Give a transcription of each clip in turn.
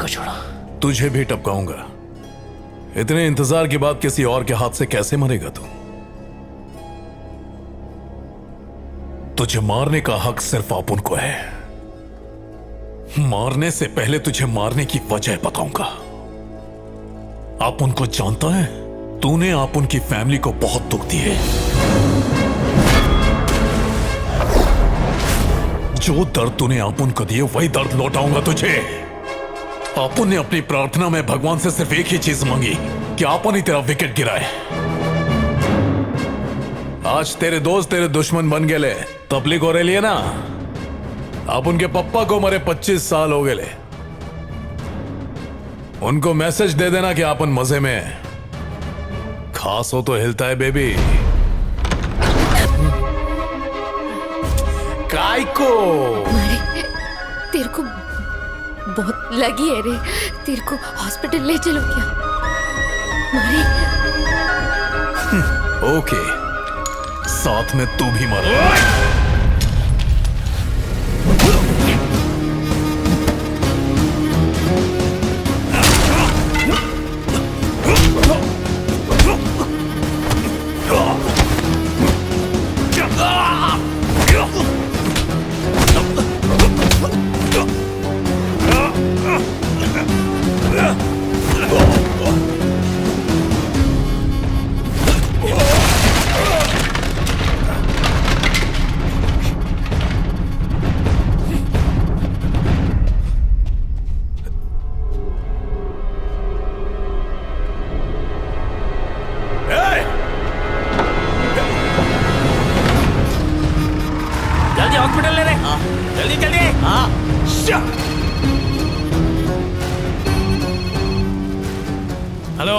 छोड़ा। तुझे भी टपकाऊंगा। इतने इंतजार के बाद किसी और के हाथ से कैसे मरेगा तू? तुझे मारने का हक सिर्फ आपुन को है। मारने से पहले तुझे मारने की वजह बताऊंगा। आपुन को जानता है, तूने आपुन की फैमिली को बहुत दुख दिए। जो दर्द तूने आपुन को दिए वही दर्द लौटाऊंगा तुझे। आपुन ने अपनी प्रार्थना में भगवान से सिर्फ एक ही चीज मांगी कि आपुन ही तेरा विकेट गिराए। आज तेरे दोस्त तेरे दुश्मन बन गए। तबलीग हो रही है ना? आपुन के पप्पा को मरे 25 साल हो गए। उनको मैसेज दे देना कि आपुन मजे में है। खास हो तो हिलता है बेबी। काय को मारे, तेरे को बहुत लगी है रे। तेरे को हॉस्पिटल ले चलो क्या? मारे। ओके, साथ में तू भी मर। हॉस्पिटल ले रहे। जल्दी जल्दी। हेलो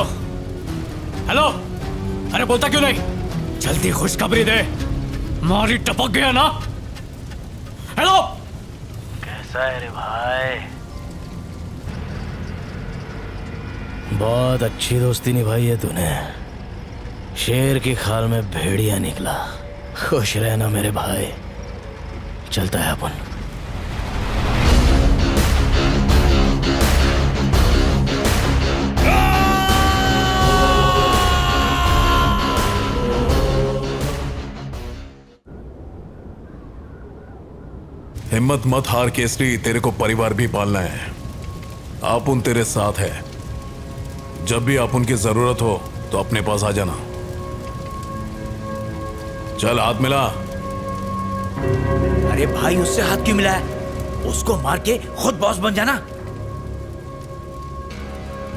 हेलो, अरे बोलता क्यों नहीं? जल्दी खुशखबरी दे। मारी टपक गया ना? हेलो, कैसा है रे भाई? बहुत अच्छी दोस्ती निभाई है तूने। शेर की खाल में भेड़िया निकला। खुश रहना मेरे भाई। चलता है अपन। हिम्मत मत हार केसरी, तेरे को परिवार भी पालना है। आपुन तेरे साथ है। जब भी आपुन की जरूरत हो तो अपने पास आ जाना। चल हाथ मिला। अरे भाई, उससे हाथ क्यों मिला है? उसको मार के खुद बॉस बन जाना।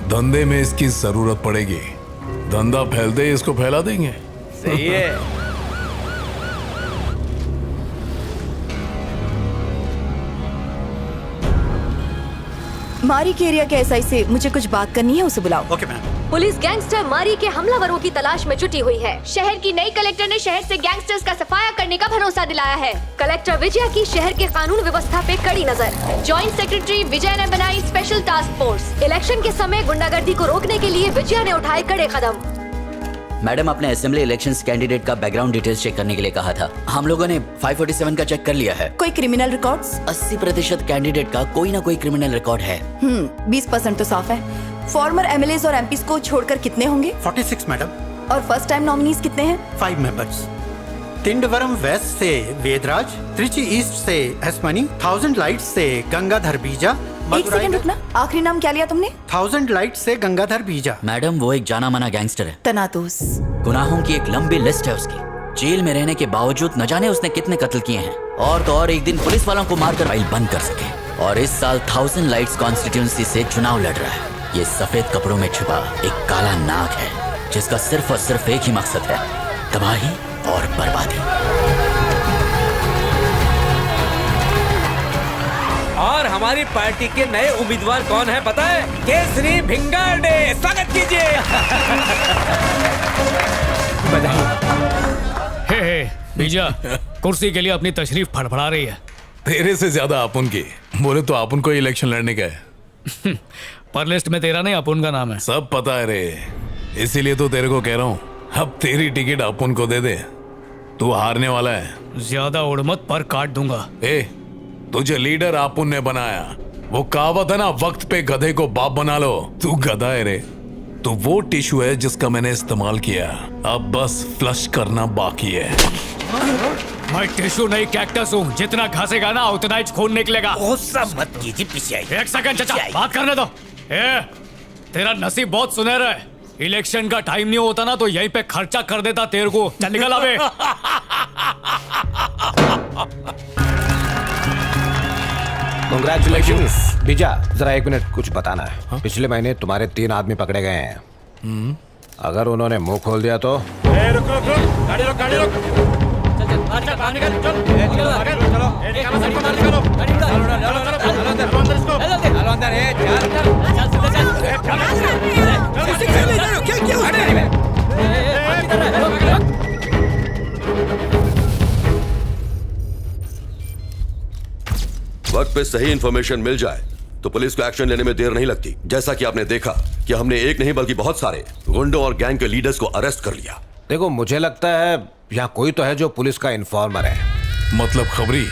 धंधे में इसकी जरूरत पड़ेगी। धंधा फैल दे, इसको फैला देंगे। सही है। मारी के एरिया के एसआई से मुझे कुछ बात करनी है, उसे बुलाओ। Okay ma'am. पुलिस गैंगस्टर मारी के हमलावरों की तलाश में जुटी हुई है। शहर की नई कलेक्टर ने शहर से गैंगस्टर्स का सफाया करने का भरोसा दिलाया है। कलेक्टर विजया की शहर के कानून व्यवस्था पे कड़ी नजर। जॉइंट सेक्रेटरी विजय ने बनाई स्पेशल टास्क फोर्स। इलेक्शन के समय गुंडागर्दी को रोकने के लिए विजया ने उठाए कड़े कदम। मैडम, आपने असेंबली इलेक्शंस कैंडिडेट का बैकग्राउंड डिटेल्स चेक करने के लिए कहा था। हम लोगों ने 547 का चेक कर लिया है। कोई क्रिमिनल रिकॉर्ड्स? 80% कैंडिडेट का कोई ना कोई क्रिमिनल रिकॉर्ड है। 20% तो साफ है। फॉर्मर एमएलएज और एमपीज को छोड़कर कितने होंगे? 46 मैडम। और फर्स्ट टाइम नॉमिनीज कितने हैं? 5 मेंबर्स। तिंडवरम वेस्ट से वेदराज, त्रिची ईस्ट से एसमनी, 1000 लाइट्स से गंगाधर बीजा। एक सेकंड रुकना, आखिरी नाम क्या लिया तुमने? 1000 लाइट्स से गंगाधर बीजा। मैडम, वो एक जाना माना गैंगस्टर है। तनातुस। गुनाहों की एक लंबी लिस्ट है उसकी। जेल में रहने के बावजूद न जाने उसने कितने कत्ल किए हैं। और तो और एक दिन पुलिस वालों को मारकर फाइल बंद कर सके। और इस साल 1000 लाइट्स कॉन्स्टिट्यूंसी से चुनाव लड़ रहा है। ये सफेद कपड़ों में छुपा एक काला नाग है, जिसका सिर्फ और सिर्फ एक ही मकसद है, तबाही और बर्बादी। और हमारी पार्टी के नए उम्मीदवार कौन है पता है? केसरी भिंगारडे। स्वागत कीजिए। हे बीजा, कुर्सी के लिए अपनी तशरीफ फड़फड़ा रही है। तेरे से ज्यादा आपुन की। बोले तो आपुन को इलेक्शन लड़ने का है। पर लिस्ट में तेरा नहीं, आपुन का नाम है। सब पता है रे, इसीलिए तो तेरे को कह रहा हूँ, अब तेरी टिकट आपुन को दे दे। तू हारने वाला है। ज्यादा उड़ मत, पर काट दूंगा। ए, तुझे लीडर आपुन ने बनाया, वो कहावत है ना, वक्त पे गधे को बाप बना लो। तू गधा है रे। तो वो टिश्यू है जिसका मैंने इस्तेमाल किया, अब बस फ्लश करना बाकी है। मैं टिश्यू नहीं कैक्टस हूँ, जितना घासेगा ना उतना ही खून निकलेगा। गुस्सा मत कीजिए पीछे आइए। एक सेकंड चाचा, बात करने दो। तेरा नसीब बहुत सुनहरा है। इलेक्शन का टाइम नहीं होता ना तो यहीं पे खर्चा कर देता तेरे को। चल निकल अबे। कांग्रेचुलेशंस। बीजा, जरा 1 मिनट, कुछ बताना है। पिछले महीने तुम्हारे 3 आदमी पकड़े गए हैं। अगर उन्होंने मुंह खोल दिया तो? रुक रुक रुक, गाड़ी रोक, गाड़ी रोक। चल चल, अच्छा बाहर निकल, चल निकलो, चलो। निकालो, सबको बाहर निकालो। चलो अंदर इसको, चलो अंदर, वक्त पे सही इंफॉर्मेशन मिल जाए तो पुलिस को एक्शन लेने में देर नहीं लगती। जैसा कि आपने देखा कि हमने एक नहीं बल्कि बहुत सारे गुंडों और गैंग के लीडर्स को अरेस्ट कर लिया। देखो, मुझे लगता है यहाँ कोई तो है जो पुलिस का इन्फॉर्मर है। मतलब खबरी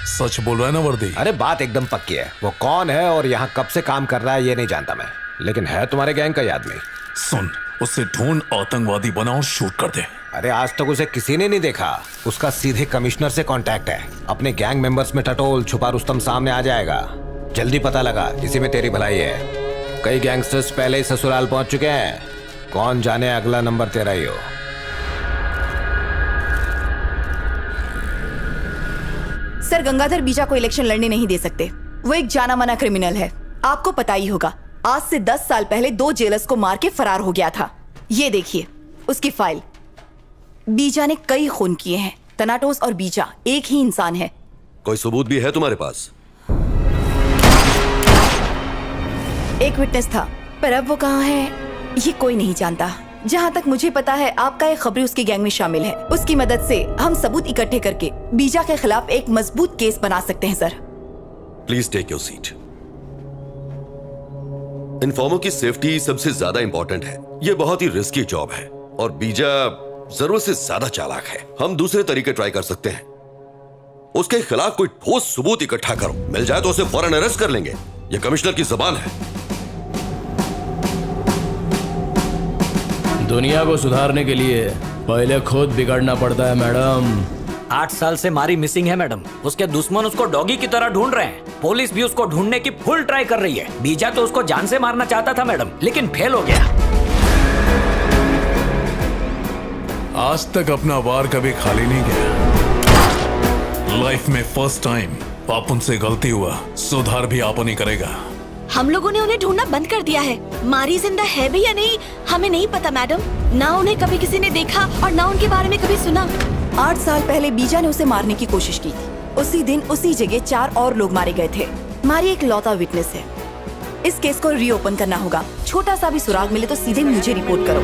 सच बोल रहा है ना वर्दी? अरे बात एकदम पक्की है। वो कौन है और यहाँ कब से काम कर रहा है ये नहीं जानता मैं, लेकिन है तुम्हारे गैंग का ही आदमी। सुन, उससे ढूंढ आतंकवादी बना और शूट कर दे। अरे आज तक उसे किसी ने नहीं देखा। उसका सीधे कमिश्नर से कांटेक्ट है। अपने गैंग मेंबर्स में टटोल छुपा रुस्तम सामने आ जाएगा। जल्दी पता लगा, इसी में तेरी भलाई है। कई गैंगस्टर्स पहले ही ससुराल पहुंच चुके हैं। कौन जाने अगला नंबर तेरा ही हो। सर, गंगाधर बीजा को इलेक्शन लड़ने नहीं दे सकते। वो एक जाना माना क्रिमिनल है, आपको पता ही होगा। आज से 10 साल पहले 2 जेलर्स को मार के फरार हो गया था। ये देखिए उसकी फाइल। बीजा ने कई खून किए हैं। तनाटोस और बीजा एक ही इंसान है। कोई सबूत भी है तुम्हारे पास? एक विटनेस था, पर अब वो कहाँ है ये कोई नहीं जानता। जहाँ तक मुझे पता है आपका एक खबरी उसकी गैंग में शामिल है। उसकी मदद से हम सबूत इकट्ठे करके बीजा के खिलाफ एक मजबूत केस बना सकते हैं। Sir please take your seat. Informer की सेफ्टी सबसे ज्यादा इंपॉर्टेंट है। ये बहुत ही रिस्की जॉब है और बीजा जरूरत से ज्यादा चालाक है। हम दूसरे तरीके ट्राई कर सकते हैं। उसके खिलाफ कोई ठोस सबूत इकट्ठा करो, मिल जाए तो उसे फौरन अरेस्ट कर लेंगे। ये कमिश्नर की जबान है। दुनिया को सुधारने के लिए पहले खुद बिगड़ना पड़ता है मैडम। 8 साल से मारी मिसिंग है मैडम। उसके दुश्मन उसको डॉगी की तरह ढूंढ रहे हैं। पुलिस भी उसको ढूंढने की फुल ट्राई कर रही है। बीजा तो उसको जान से मारना चाहता था मैडम, लेकिन फेल हो गया। आज तक अपना वार कभी खाली नहीं गया। लाइफ में फर्स्ट टाइम अपन से गलती हुआ, सुधार भी अपन ही करेगा। हम लोगों ने उन्हें ढूंढना बंद कर दिया है। मारी जिंदा है भी या नहीं हमें नहीं पता मैडम। ना उन्हें कभी किसी ने देखा और ना उनके बारे में कभी सुना। 8 साल पहले बीजा ने उसे मारने की कोशिश की थी। उसी दिन उसी जगह 4 और लोग मारे गए थे। मारी एक लौता विटनेस है। इस केस को रीओपन करना होगा। छोटा सा भी सुराग मिले तो सीधे मुझे रिपोर्ट करो।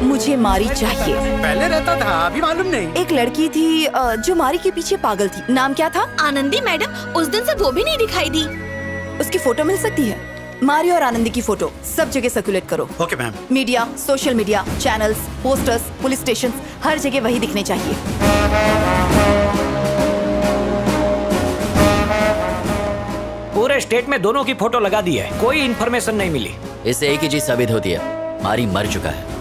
मुझे मारी चाहिए। पहले रहता था, अभी मालूम नहीं। एक लड़की थी जो मारी के पीछे पागल थी। नाम क्या था? आनंदी मैडम। उस दिन से वो भी नहीं दिखाई दी। उसकी फोटो मिल सकती है? मारी और आनंदी की फोटो सब जगह सर्कुलेट करो। Okay ma'am. Media, social media, channels, posters, police station, हर जगह वही दिखने चाहिए। पूरे स्टेट में दोनों की फोटो लगा दी है, कोई इन्फॉर्मेशन नहीं मिली। इससे एक ही चीज साबित होती है, मारी मर चुका है।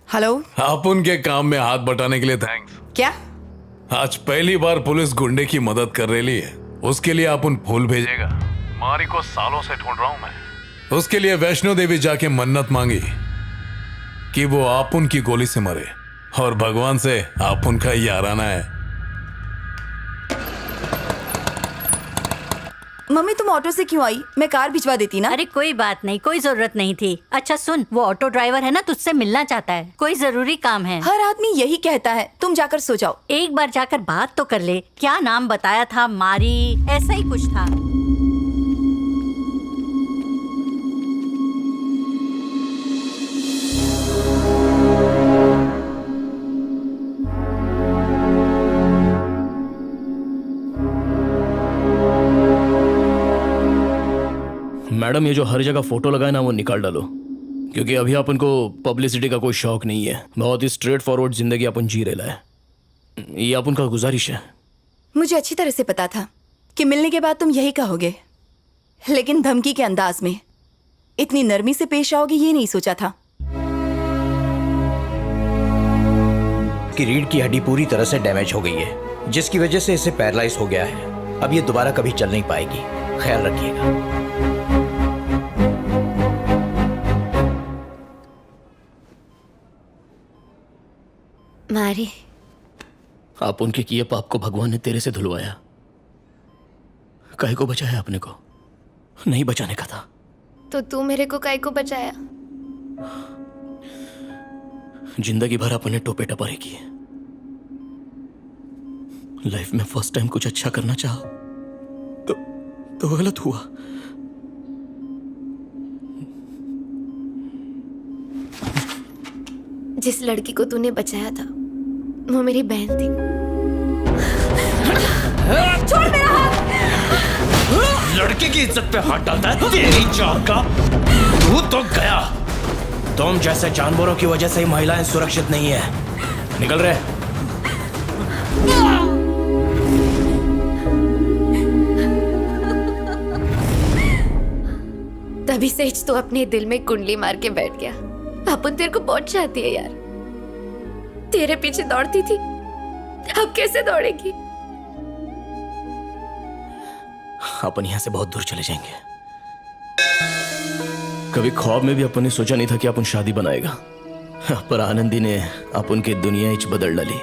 हेलो। आप उनके काम में हाथ बटाने के लिए थैंक्स। क्या? आज पहली बार पुलिस गुंडे की मदद कर रही है। उसके लिए आप उन फूल भेजेगा। मारी को सालों से ढूंढ रहा हूं मैं। उसके लिए वैष्णो देवी जाके मन्नत मांगी कि वो आप उनकी गोली से मरे, और भगवान से आप उनका याराना है। मम्मी तुम ऑटो से क्यों आई? मैं कार भिजवा देती ना। अरे कोई बात नहीं, कोई जरूरत नहीं थी। अच्छा सुन, वो ऑटो ड्राइवर है ना, तुझसे मिलना चाहता है। कोई जरूरी काम है। हर आदमी यही कहता है। तुम जाकर सो जाओ। एक बार जाकर बात तो कर ले। क्या नाम बताया था? मारी, ऐसा ही कुछ था। मैडम ये जो हर जगह फोटो लगाए ना वो निकाल डालो, क्योंकि अभी अपन को पब्लिसिटी का कोई शौक नहीं है। बहुत ही स्ट्रेट फॉरवर्ड जिंदगी अपन जी रहे है। ये अपन का गुजारिश है। मुझे अच्छी तरह से पता था कि मिलने के बाद तुम यही कहोगे, लेकिन धमकी के अंदाज में इतनी नरमी से पेश आओगे ये नहीं सोचा था। कि रीढ़ की हड्डी पूरी तरह से डैमेज हो गई है, जिसकी वजह से इसे पैरालाइज हो गया है। अब ये दोबारा कभी चल नहीं पाएगी, ख्याल रखिएगा। मारी, आप उनके किए पाप को भगवान ने तेरे से धुलवाया। काहे को बचाया अपने को? नहीं बचाने का था। तो तू मेरे को काहे को बचाया? जिंदगी भर अपने टोपे टपारे किए। लाइफ में फर्स्ट टाइम कुछ अच्छा करना चाहा तो गलत हुआ। जिस लड़की को तूने बचाया था वो मेरी बहन थी। छोड़ मेरा हाथ। लड़के की इज्जत पे हाथ डालता है तेरी जान का? तू तो गया। तुम जैसे जानवरों की वजह से ही महिलाएं सुरक्षित नहीं है। निकल रहे। तभी से तो अपने दिल में कुंडली मार के बैठ गया। अपन तेरे को बहुत चाहती है यार, तेरे पीछे दौड़ती थी, अब कैसे दौड़ेगी? अपन यहां से बहुत दूर चले जाएंगे। कभी ख्वाब में भी अपन ने सोचा नहीं था कि अपन शादी बनाएगा, पर आनंदी ने अपन की दुनिया इच बदल डाली।